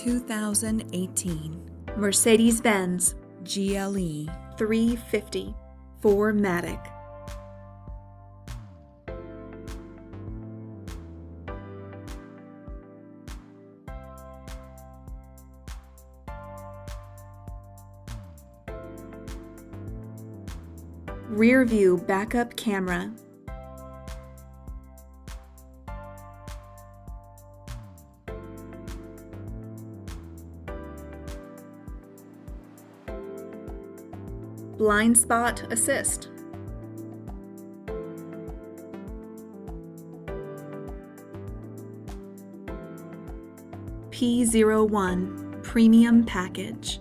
2018 Mercedes-Benz GLE 350 4MATIC. Rear view backup camera. Blind spot assist. P01 premium package.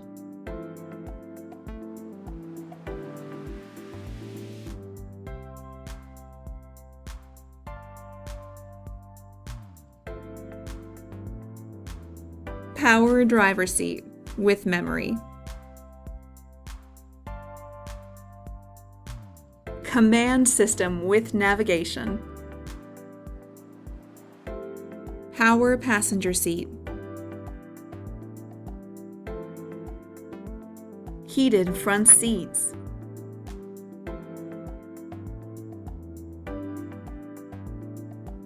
Power driver seat with memory. Command system with navigation. Power passenger seat. Heated front seats.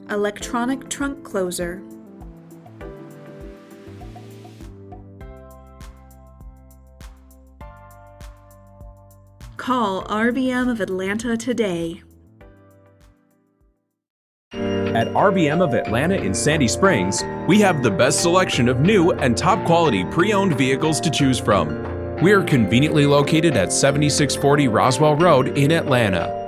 Electronic trunk closer. Call RBM of Atlanta today. At RBM of Atlanta in Sandy Springs, we have the best selection of new and top quality pre-owned vehicles to choose from. We are conveniently located at 7640 Roswell Road in Atlanta.